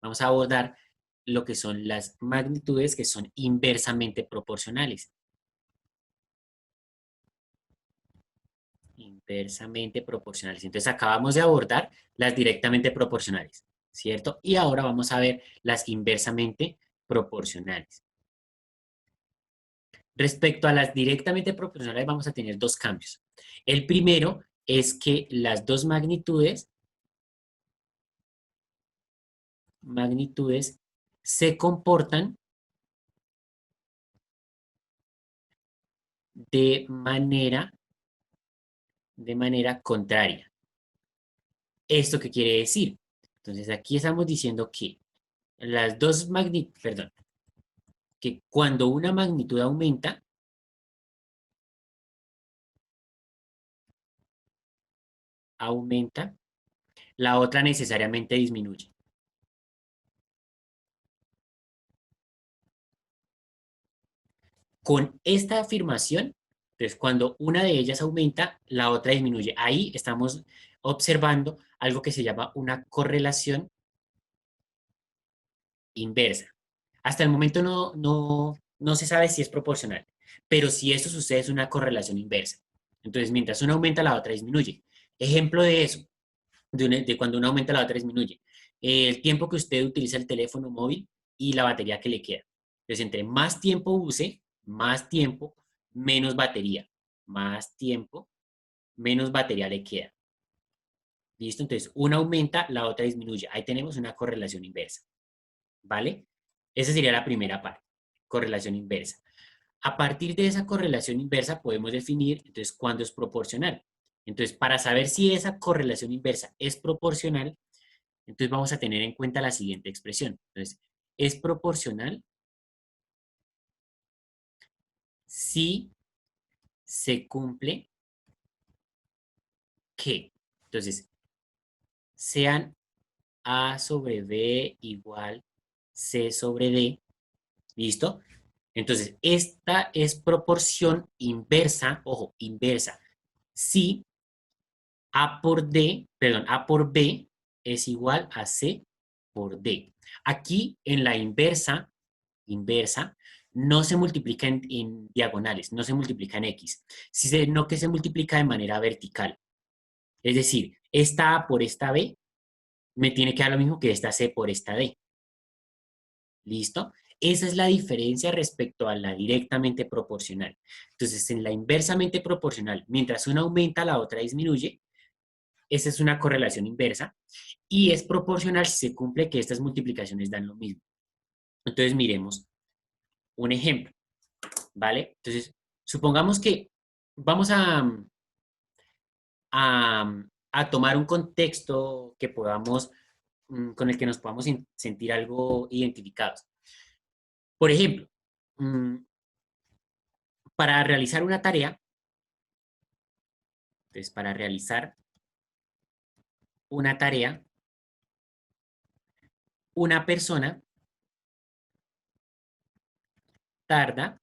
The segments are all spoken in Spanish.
vamos a abordar lo que son las magnitudes que son inversamente proporcionales. Inversamente proporcionales. Entonces acabamos de abordar las directamente proporcionales, ¿cierto? Y ahora vamos a ver las inversamente proporcionales. Respecto a las directamente proporcionales vamos a tener dos cambios. El primero es que las dos magnitudes se comportan de manera contraria. ¿Esto qué quiere decir? Entonces aquí estamos diciendo que las dos magnitudes, perdón, que cuando una magnitud aumenta, la otra necesariamente disminuye. Con esta afirmación, entonces cuando una de ellas aumenta, la otra disminuye. Ahí estamos observando algo que se llama una correlación inversa. Hasta el momento no se sabe si es proporcional, pero si eso sucede es una correlación inversa. Entonces, mientras una aumenta, la otra disminuye. Ejemplo de eso, de cuando una aumenta, la otra disminuye. El tiempo que usted utiliza el teléfono móvil y la batería que le queda. Entonces, entre más tiempo use, más tiempo, menos batería. Más tiempo, menos batería le queda. ¿Listo? Entonces, una aumenta, la otra disminuye. Ahí tenemos una correlación inversa. ¿Vale? Esa sería la primera parte, correlación inversa. A partir de esa correlación inversa podemos definir, entonces, cuándo es proporcional. Entonces, para saber si esa correlación inversa es proporcional, entonces vamos a tener en cuenta la siguiente expresión. Entonces, es proporcional si se cumple que, entonces, sean A sobre B igual C sobre D, ¿listo? Entonces, esta es proporción inversa, ojo, inversa, si A por D, perdón, A por B es igual a C por D. Aquí en la inversa, no se multiplica en diagonales, no se multiplica en X, sino que se multiplica de manera vertical. Es decir, esta A por esta B me tiene que dar lo mismo que esta C por esta D. ¿Listo? Esa es la diferencia respecto a la directamente proporcional. Entonces, en la inversamente proporcional, mientras una aumenta, la otra disminuye. Esa es una correlación inversa. Y es proporcional si se cumple que estas multiplicaciones dan lo mismo. Entonces, miremos un ejemplo, ¿vale? Entonces, supongamos que vamos a tomar un contexto que podamos, con el que nos podamos sentir algo identificados. Por ejemplo, mm, para realizar una tarea, entonces para realizar una tarea, una persona tarda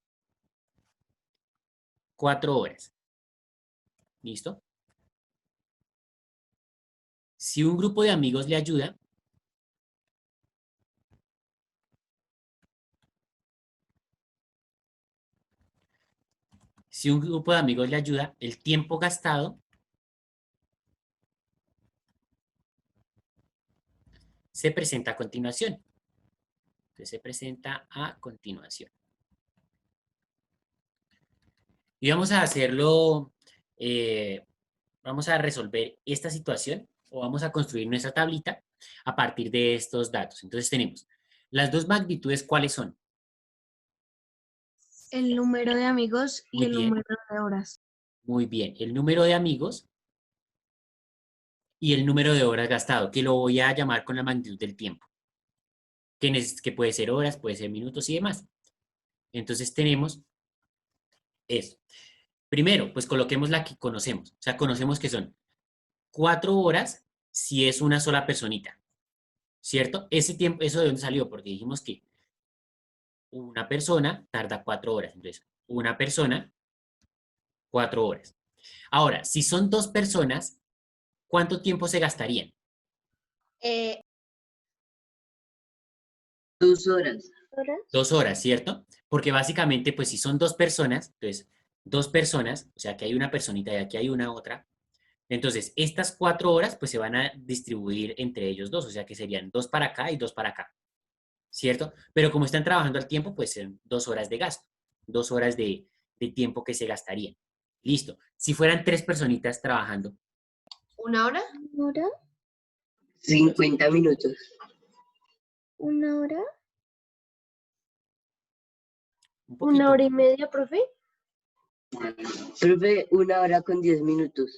4 horas. ¿Listo? Si un grupo de amigos le ayuda, el tiempo gastado se presenta a continuación. Entonces se presenta a continuación. Y vamos a hacerlo, vamos a resolver esta situación o vamos a construir nuestra tablita a partir de estos datos. Entonces tenemos las dos magnitudes, ¿cuáles son? El número de amigos y Muy el bien, número de horas. muy bien. El número de amigos y el número de horas gastado, que lo voy a llamar con la magnitud del tiempo, que puede ser horas, puede ser minutos y demás. Entonces tenemos eso. Primero, pues coloquemos la que conocemos. O sea, conocemos que son 4 horas si es una sola personita, ¿cierto? Ese tiempo, ¿eso de dónde salió? Porque dijimos que una persona tarda 4 horas. Entonces, una persona, 4 horas. Ahora, si son dos personas, ¿cuánto tiempo se gastarían? 2 horas. 2 horas, ¿cierto? Porque básicamente, pues si son dos personas, entonces, dos personas, o sea, que hay una personita y aquí hay una otra, entonces estas 4 horas, pues se van a distribuir entre ellos dos, o sea, que serían dos para acá y dos para acá, ¿cierto? Pero como están trabajando al tiempo, pues son 2 horas de gasto, 2 horas de tiempo que se gastarían. Listo. Si fueran tres personitas trabajando, ¿Una hora? ¿Una hora? 50 minutos. ¿Una hora? un ¿Una poquito, hora y media, profe? Profe, 1 hora con 10 minutos.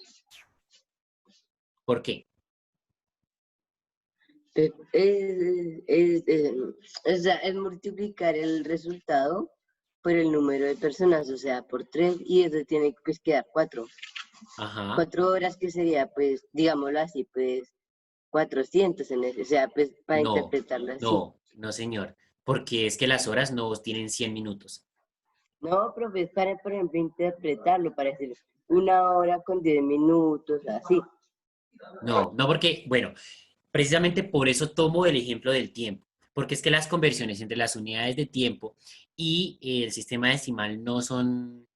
¿por qué? O sea, es multiplicar el resultado por el número de personas, o sea, por 3, y eso tiene pues quedar 4. Ajá. 4 horas que sería, pues, digámoslo así, pues, 400 o sea, pues, para No, interpretarlo así. no, señor, porque es que las horas no tienen 100 minutos. No, profe, es para, por ejemplo, interpretarlo, para decir 1 hora con 10 minutos, así. No, porque, bueno, precisamente por eso tomo el ejemplo del tiempo, porque es que las conversiones entre las unidades de tiempo y el sistema decimal no son,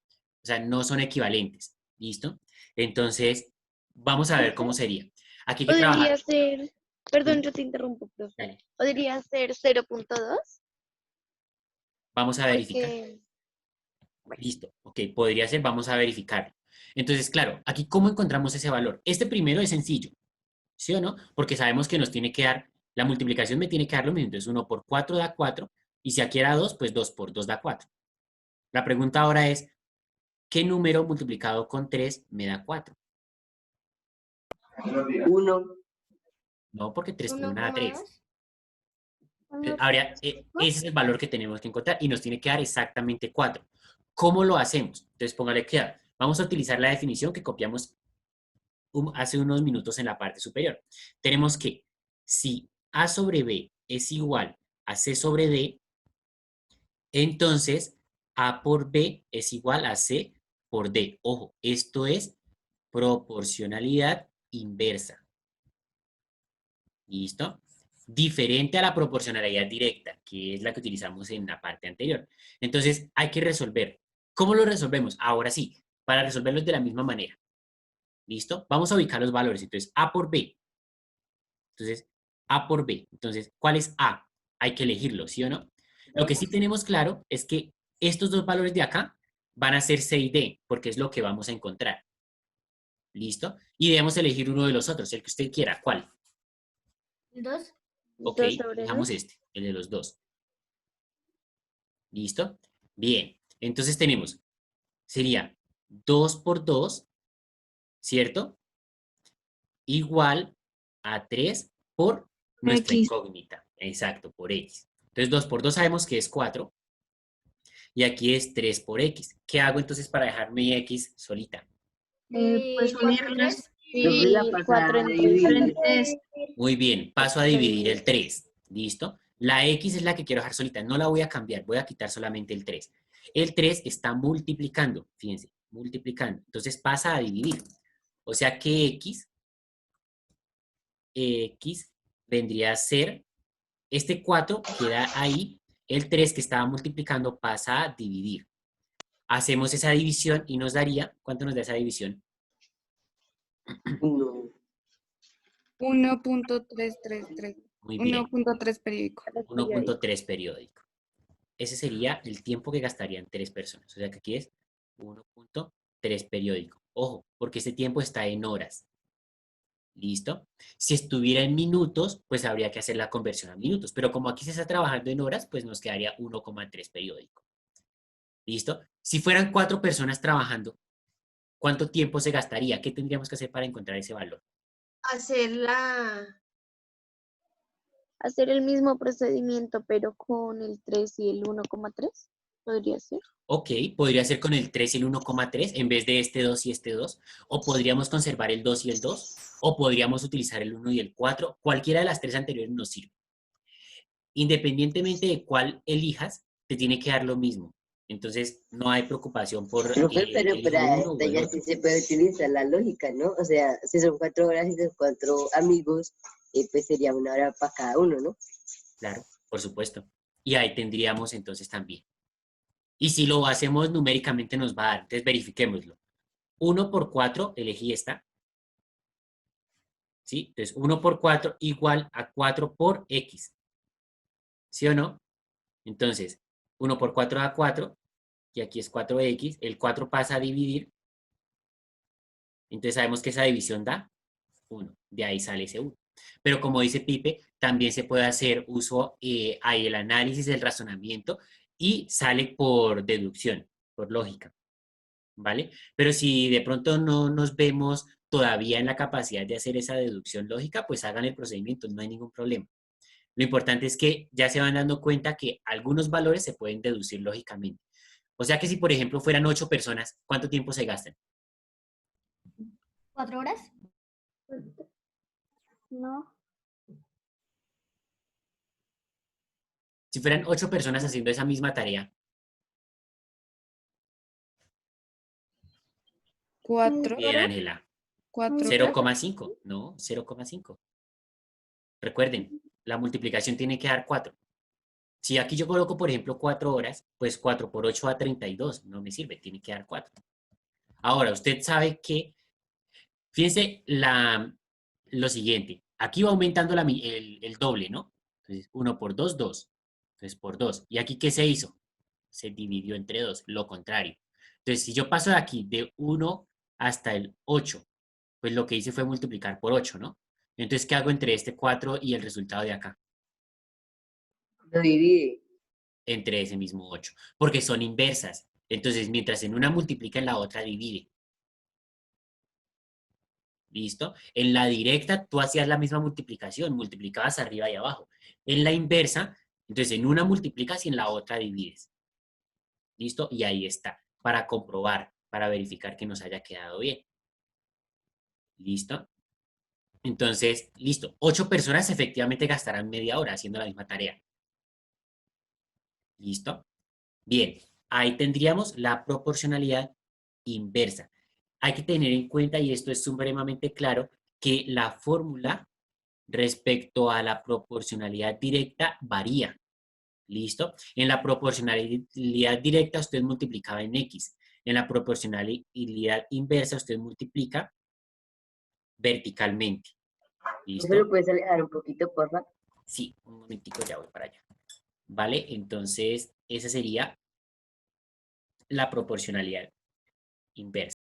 o sea, no son equivalentes, ¿listo? Entonces, vamos a ver cómo sería. Aquí hay que Podría trabajar. ser, perdón, ¿Mm? yo te interrumpo, profe. Dale, Podría ser 0.2, vamos a verificar. porque, bueno, Listo, ok, podría ser, vamos a verificarlo. Entonces, claro, aquí cómo encontramos ese valor. Este primero es sencillo, ¿sí o no? Porque sabemos que nos tiene que dar, la multiplicación me tiene que dar lo mismo. Entonces, 1 por 4 da 4, y si aquí era 2, pues 2 por 2 da 4. La pregunta ahora es, ¿qué número multiplicado con 3 me da 4? 1. No, porque 3 por 1 da 3. 1,2. Ese es el valor que tenemos que encontrar y nos tiene que dar exactamente 4. ¿Cómo lo hacemos? Entonces, póngale cuidado. Vamos a utilizar la definición que copiamos hace unos minutos en la parte superior. Tenemos que si A sobre B es igual a C sobre D, entonces A por B es igual a C por D. Ojo, esto es proporcionalidad inversa. ¿Listo? Diferente a la proporcionalidad directa, que es la que utilizamos en la parte anterior. Entonces, hay que resolver. ¿Cómo lo resolvemos? Ahora sí, para resolverlos de la misma manera. ¿Listo? Vamos a ubicar los valores. Entonces, A por B. Entonces, A por B. Entonces, ¿cuál es A? Hay que elegirlo, ¿sí o no? Lo que sí tenemos claro es que estos dos valores de acá van a ser C y D, porque es lo que vamos a encontrar. ¿Listo? Y debemos elegir uno de los otros, el que usted quiera. ¿Cuál? ¿2? Ok, 2 sobre dejamos 2. este, el de los dos. ¿Listo? Bien. Entonces tenemos, sería 2 por 2, ¿cierto? Igual a 3 por nuestra X. incógnita. Exacto, por X. Entonces 2 por 2 sabemos que es 4 y aquí es 3 por X. ¿Qué hago entonces para dejar mi X solita? Pues 4 y unirlas 3. Profe, la Y 4 pasada de entre dividir. 3. Muy bien, paso a dividir el 3. ¿Listo? La X es la que quiero dejar solita, no la voy a cambiar, voy a quitar solamente el 3. El 3 está multiplicando, fíjense, multiplicando. Entonces pasa a dividir. O sea que X vendría a ser, este 4 queda ahí, el 3 que estaba multiplicando pasa a dividir. Hacemos esa división y nos daría, ¿cuánto nos da esa división? 1. 1.333. Muy bien, 1.3 periódico. 1.3 periódico. Ese sería el tiempo que gastarían tres personas. O sea que aquí es 1.3 periódico. Ojo, porque este tiempo está en horas. ¿Listo? Si estuviera en minutos, pues habría que hacer la conversión a minutos. Pero como aquí se está trabajando en horas, pues nos quedaría 1,3 periódico. ¿Listo? Si fueran 4 personas trabajando, ¿cuánto tiempo se gastaría? ¿Qué tendríamos que hacer para encontrar ese valor? Hacer la... Hacer el mismo procedimiento, pero con el 3 y el 1,3. Podría ser. Ok, podría ser con el 3 y el 1,3 en vez de este 2 y este 2. O podríamos conservar el 2 y el 2. O podríamos utilizar el 1 y el 4. Cualquiera de las tres anteriores nos sirve. Independientemente de cuál elijas, te tiene que dar lo mismo. Entonces, no hay preocupación por Profe, pero elijo para uno esta o el ya otro. sí se puede utilizar la lógica, ¿no? O sea, si son 4 horas y son 4 amigos, pues sería 1 hora para cada uno, ¿no? Claro, por supuesto. y ahí tendríamos entonces también. Y si lo hacemos numéricamente nos va a dar, entonces verifiquémoslo. 1 por 4, elegí esta. ¿Sí? Entonces 1 por 4 igual a 4 por X. ¿Sí o no? Entonces, 1 por 4 da 4, y aquí es 4X, el 4 pasa a dividir, entonces sabemos que esa división da 1, de ahí sale ese 1. Pero como dice Pipe, también se puede hacer uso, hay el análisis, el razonamiento, y sale por deducción, por lógica, ¿vale? Pero si de pronto no nos vemos todavía en la capacidad de hacer esa deducción lógica, pues hagan el procedimiento, no hay ningún problema. Lo importante es que ya se van dando cuenta que algunos valores se pueden deducir lógicamente. O sea que si, por ejemplo, fueran 8 personas, ¿cuánto tiempo se gastan? 4 horas. No, Si fueran 8 personas haciendo esa misma tarea, 4, bien, Ángela, 4, 0,5, no, 0,5. Recuerden, la multiplicación tiene que dar 4. Si aquí yo coloco, por ejemplo, 4 horas, pues 4 por 8 da 32. No me sirve, tiene que dar 4. Ahora, usted sabe que, fíjense lo siguiente. Aquí va aumentando el doble, ¿no? Entonces, 1 por 2, 2. Entonces, por 2. ¿Y aquí qué se hizo? Se dividió entre 2, lo contrario. Entonces, si yo paso de aquí de 1 hasta el 8, pues lo que hice fue multiplicar por 8, ¿no? Entonces, ¿qué hago entre este 4 y el resultado de acá? Lo divide. Entre ese mismo 8, porque son inversas. Entonces, mientras en una multiplica, en la otra divide. ¿Listo? En la directa tú hacías la misma multiplicación, multiplicabas arriba y abajo. En la inversa, entonces en una multiplicas y en la otra divides. ¿Listo? Y ahí está, para comprobar, para verificar que nos haya quedado bien. ¿Listo? Entonces, listo. 8 personas efectivamente gastarán media hora haciendo la misma tarea. ¿Listo? Bien, ahí tendríamos la proporcionalidad inversa. Hay que tener en cuenta, y esto es supremamente claro, que la fórmula respecto a la proporcionalidad directa varía. ¿Listo? En la proporcionalidad directa usted multiplicaba en X. En la proporcionalidad inversa usted multiplica verticalmente. ¿Eso lo ¿Listo? puedes alejar un poquito, porfa? Sí, un momentico, ya voy para allá. ¿Vale? Entonces, esa sería la proporcionalidad inversa.